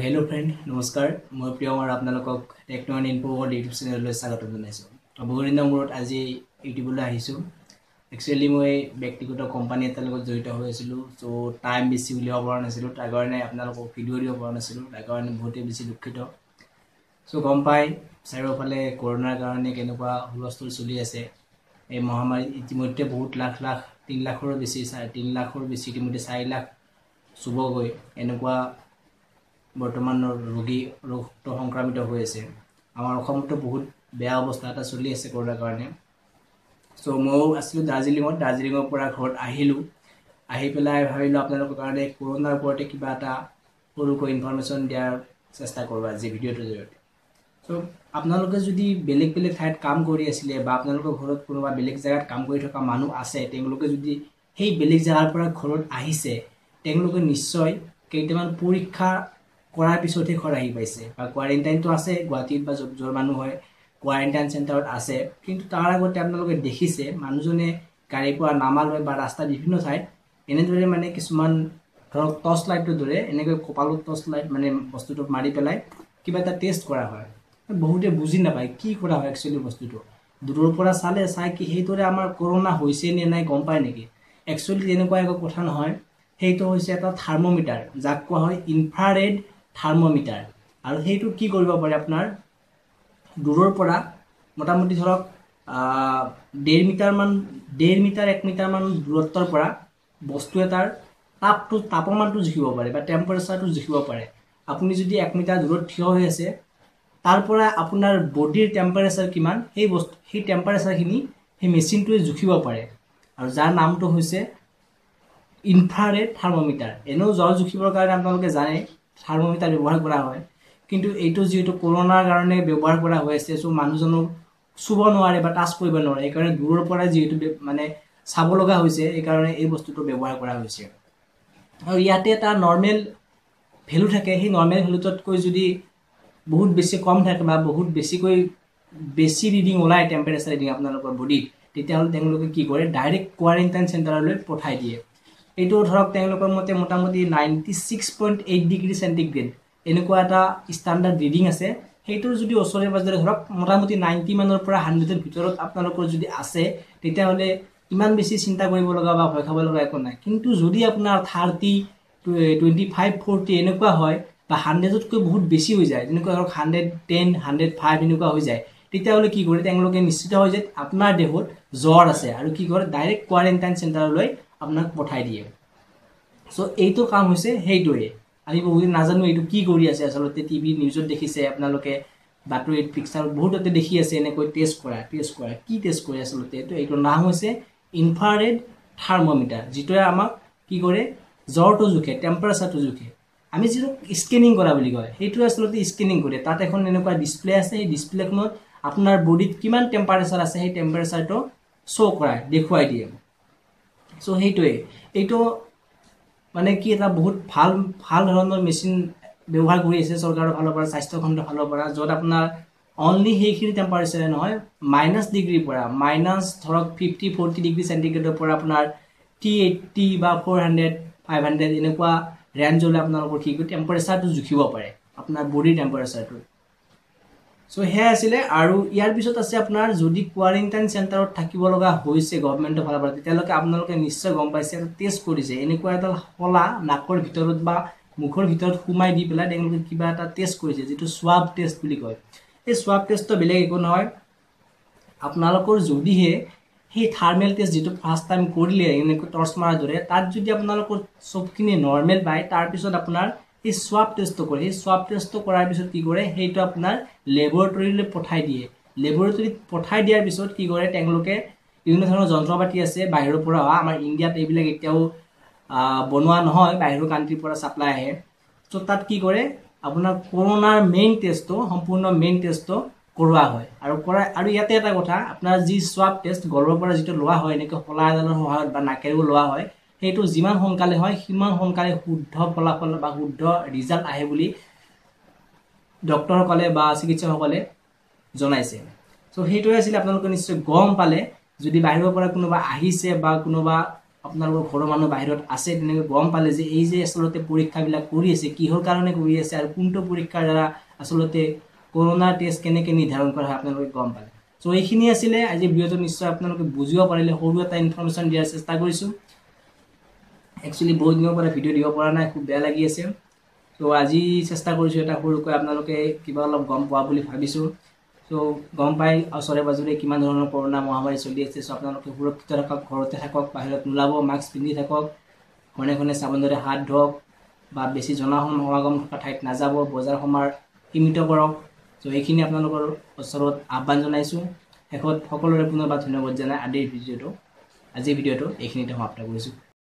hello friend नमस्कार मैं प्रियम और आपनालोকক टेक्नो इनफो वर्ल्ड यूट्यूब चैनेलলৈ স্বাগত জনাইছো বহু দিনৰ মূৰত আজি ইউটিউবলৈ আহিছো একচুয়ালি মই ব্যক্তিগত কোম্পানী এটাৰ লগত জড়িত হৈ আছিলো সো টাইম বেছি উলিয়াব পৰা নাছিলো তাৰ কাৰণে আপোনালোকক ভিডিঅ' দিব পৰা নাছিলো তাৰ কাৰণে বহুতে বেছি দুঃখিত সো গম পাই চাৰিওফালে কৰোনাৰ কাৰণে কেনেকুৱা হুলস্থুল চলি আছে এই মহামাৰী ইতিমধ্যে বহুত লাখ লাখ 3 লাখৰো বেছি 3 লাখৰো বেছি ইতিমধ্যে 4 লাখ চুবগৈ এনেকুৱা বৰ্তমান ৰোগী ৰোগটো সংক্ৰমিত হৈ আছে আমাৰ অসমতো বহুত বেয়া অৱস্থা এটা চলি আছে কৰোনাৰ কাৰণে সো মই আসলে দাৰ্জিলিঙৰ পৰা ঘৰত আহিলো আহি পেলাই ভাবিলো আপোনালোকৰ কাৰণে কৰোনাৰ ওপৰতে কিবা এটা সৰুকৈ ইনফৰমেশন দিয়াৰ চেষ্টা কৰিব আজি ভিডিঅ'টো জৰিয়তে সো আপোনালোকে যদি বেলেগ বেলেগ ঠাইত কাম কৰি আছিলে বা আপোনালোকৰ ঘৰত কোনোবা বেলেগ জায়গাত কাম কৰি থকা মানুহ আছে তেওঁলোকে যদি সেই বেলেগ জায়গাৰ পৰা ঘৰত আহিছে তেওঁলোকে নিশ্চয় কেইটামান পৰীক্ষা কৰাৰ পিছতে ঘৰ আহি পাইছে বা কোৱাৰেণ্টাইনটো আছে গুৱাহাটীত বা জৰ মানুহ হয় কোৱাৰেণ্টাইন চেণ্টাৰত আছে কিন্তু তাৰ আগতে আপোনালোকে দেখিছে মানুহজনে গাড়ীৰ পৰা নামালৈ বা ৰাস্তা বিভিন্ন ঠাইত এনেদৰে মানে কিছুমান ধৰক টৰ্চ লাইটৰ দৰে এনেকৈ কপালত টৰ্চ লাইট মানে বস্তুটো মাৰি পেলাই কিবা এটা টেষ্ট কৰা হয় বহুতে বুজি নাপায় কি কৰা হয় একচুয়ালি বস্তুটো দূৰৰ পৰা চাই কি হেইতৰে আমাৰ কৰোনা হৈছে নে নাই গম পায় নেকি একচুয়ালি এনেকুৱা এক কথা নহয় হেইটো হৈছে এটা থাৰ্মোমিটাৰ যাক কোৱা হয় ইনফ্ৰাৰেড থাৰ্মোমিটাৰ আৰু হেইটো কি কৰিব পাৰে আপোনাৰ দূৰৰ পৰা মোটামুটি ধৰক 1.5 মিটাৰ মান 1.5 মিটাৰ 1 মিটাৰ মান দূৰত্বৰ পৰা বস্তু এটাৰ তাপমানটো জুখিব পাৰে বা টেম্পাৰেচাৰটো জুখিব পাৰে আপুনি যদি 1 মিটাৰ দূৰত থিয় হৈ আছে তাৰ পৰা আপোনাৰ বডিৰ টেম্পাৰেচাৰ কিমান সেই টেম্পাৰেচাৰখিনি সেই মেচিনটোৱে জুখিব পাৰে আৰু যাৰ নামটো হৈছে ইনফ্ৰাৰেড থাৰ্মোমিটাৰ এনেও জ্বৰ জুখিবৰ কাৰণে আপোনালোকে জানে থাৰ্মোমিটাৰ ব্যৱহাৰ কৰা হয় কিন্তু এইটো যেটো কৰোনাৰ কাৰণে ব্যৱহাৰ কৰা হৈছে সো মানুহজনক চুব নোৱাৰে বা টাচ কৰিব নোৱাৰে এই কাৰণে দূৰৰ পৰা যেটো মানে চাব লগা হৈছে এই কাৰণে এই বস্তুটো ব্যৱহাৰ কৰা হৈছে আৰু ইয়াতে এটা নৰমাল ভ্যালু থাকে সেই নৰমাল ভ্যালুতকৈ যদি বহুত বেছি কম থাকে বা বহুত বেছি ৰিডিং ওলাই টেম্পাৰেচাৰ ৰিডিং আপোনালোকৰ বডিত তেতিয়া হল তেওঁলোকে কি কৰে ডাইৰেক্ট কোৱাৰেণ্টাইন চেণ্টাৰলৈ পঠাই দিয়ে এইটো ধৰক তেওঁলোকৰ মতে মোটামুটি 96.8 ডিগ্ৰী সেন্টিগ্ৰেড এনেকুৱা এটা স্ট্যান্ডাৰ্ড ৰিডিং আছে হেইটোৰ যদি ওচৰে পাজৰে ধৰক মোটামুটি 90 মানৰ পৰা 100 ৰ ভিতৰত আপোনালোকৰ যদি আছে তেতিয়া হলে ইমান বেছি চিন্তা কৰিব লগা বা ভয় খাব লগা একো নাই কিন্তু যদি আপোনাৰ 30 25 40 এনেকুৱা হয় বা 100 তকৈ বহুত বেছি হৈ যায় যেনেকুৱা ধৰক 110 105 এনেকুৱা হৈ যায় তেতিয়া হলে কি কৰে তেওঁলোকে নিশ্চিত হৈ যায় আপোনাৰ দেহত জ্বৰ আছে আৰু কি কৰে ডাইৰেক্ট কোৱাৰেণ্টাইন চেণ্টাৰলৈ আপোনাক পঠাই দিয়ে সো এইটো কাম হৈছে হেইটোৱে আমি বহুত নাজানো এইটো কি কৰি আছে আসলতে টিভি নিউজত দেখিছে আপোনালোকে বাতৰিত পিকচাৰ বহুততে দেখি আছে এনেকৈ টেষ্ট কৰা কি টেষ্ট কৰে আসলতে এইটো নাম হৈছে ইনফ্ৰাৰেড থাৰ্মোমিটাৰ যেটোৱে আমাক কি কৰে জ্বৰটো জুখে টেম্পাৰেচাৰটো জুখে আমি যেটো স্ক্যানিং কৰা বুলি কয় হেইটো আসলতে স্ক্যানিং কৰে তাত এখন এনেকুৱা ডিসপ্লে আছে এই ডিসপ্লেখনত আপোনাৰ বডিত কিমান টেম্পাৰেচাৰ আছে সেই টেম্পাৰেচাৰটো শো কৰায় দেখুৱাই দিয়ে সো হেইটোৱে এইটো মানে কি এটা বহুত ভাল ধৰণৰ মেচিন ব্যৱহাৰ কৰি আছে চৰকাৰৰ ফালৰ পৰা স্বাস্থ্য খণ্ডৰ ফালৰ পৰা যত আপোনাৰ অনলি হেইখিনি টেম্পাৰেচাৰ নহয় মাইনাস ডিগ্ৰীৰ পৰা মাইনাস ধৰক 50 40 ডিগ্ৰী সেন্টিগ্ৰেডৰ পৰা আপোনাৰ T80 বা 400 500 এনেকুৱা ৰেঞ্জলৈ আপোনালোকৰ কি টেম্পাৰেচাৰটো জুখিব পাৰে আপোনাৰ বডি টেম্পাৰেচাৰটো সো হে আছিল আৰু ইয়াৰ পিছত আছে আপোনাৰ যদি কোৱাৰেণ্টাইন চেণ্টাৰত থাকিব লগা হৈছে গৱৰ্ণমেণ্টৰ ফালৰ পৰা তেতিয়ালৈকে আপোনালোকে নিশ্চয় গম পাইছে এটা টেষ্ট কৰিছে এনেকুৱা এটা হলা নাকৰ ভিতৰত বা মুখৰ ভিতৰত সোমাই দি পেলাই তেওঁলোকে কিবা এটা টেষ্ট কৰিছে যেটো সোৱাব টেষ্ট বুলি কয় এই সোৱাব টেষ্টটো বেলেগ একো নহয় আপোনালোকৰ যদিহে সেই থাৰ্মেল টেষ্ট যেটো ফাৰ্স্ট টাইম কৰিলে এনেকৈ টৰ্চ মাৰা দৰে তাত যদি আপোনালোকৰ সবখিনি নৰমাল পায় তাৰ পিছত আপোনাৰ এই সোৱাব টেষ্টটো কৰে এই সোৱাব টেষ্টটো কৰাৰ পিছত কি কৰে হেইটো আপোনাৰ ল্যাবৰেটৰীলৈ পঠাই দিয়ে ল্যাবৰেটৰীত পঠাই দিয়াৰ পিছত কি কৰে তেওঁলোকে বিভিন্ন ধৰণৰ যন্ত্ৰপাতি আছে বাহিৰৰ পৰা আমাৰ ইণ্ডিয়াত এইবিলাক এতিয়াও বনোৱা নহয় বাহিৰৰ কান্ট্ৰিৰ পৰা সাপ্লাই আহে তো তাত কি কৰে আপোনাৰ কৰোনাৰ মেইন টেষ্টটো সম্পূৰ্ণ মেইন টেষ্টটো কৰোৱা হয় আৰু ইয়াতে এটা কথা আপোনাৰ যি সোৱাব টেষ্ট গলৰ পৰা যেটো লোৱা হয় এনেকৈ হলা এডালৰ সহায়ত বা নাকেৰেও লোৱা হয় হেইটো যিমান সোনকালে হয় সিমান সোনকালে শুদ্ধ ফলাফল বা শুদ্ধ ৰিজাল্ট আহে বুলি ডক্টৰসকলে বা চিকিৎসকসকলে জনাইছে সো হেইটোৱে আছিল আপোনালোকে নিশ্চয় গম পালে যদি বাহিৰৰ পৰা কোনোবা আহিছে বা কোনোবা আপোনালোকৰ ঘৰৰ মানুহ বাহিৰত আছে তেনেকৈ গম পালে যে এই যে আচলতে পৰীক্ষাবিলাক কৰি আছে কিহৰ কাৰণে কৰি আছে আৰু কোনটো পৰীক্ষাৰ দ্বাৰা আচলতে কৰোনাৰ টেষ্ট কেনেকৈ নিৰ্ধাৰণ কৰা হয় আপোনালোকে গম পালে সো এইখিনি আছিলে আজি ভিডিঅ'টো নিশ্চয় আপোনালোকে বুজিব পাৰিলে সৰু এটা ইনফৰমেশ্যন দিয়াৰ চেষ্টা কৰিছোঁ একচুৱেলি বহুত দিনৰ পৰা ভিডিঅ' দিব পৰা নাই খুব বেয়া লাগি আছে তো আজি চেষ্টা কৰিছোঁ এটা সৰুকৈ আপোনালোকে কিবা অলপ গম পোৱা বুলি ভাবিছোঁ তো গম পাই ওচৰে পাজৰে কিমান ধৰণৰ কৰোনা মহামাৰী চলি আছে সো আপোনালোকে সুৰক্ষিত থাকক ঘৰতে থাকক বাহিৰত নোলাব মাস্ক পিন্ধি থাকক ঘনে ঘনে চাবোনেৰে হাত ধুওক বা বেছি জনসমাগম থকা ঠাইত নাযাব বজাৰ সমাৰ সীমিত কৰক তো এইখিনি আপোনালোকৰ ওচৰত আহ্বান জনাইছোঁ শেষত সকলোৰে পুনৰবাৰ ধন্যবাদ জনাই আজিৰ ভিডিঅ'টো এইখিনিতে সমাপ্ত কৰিছোঁ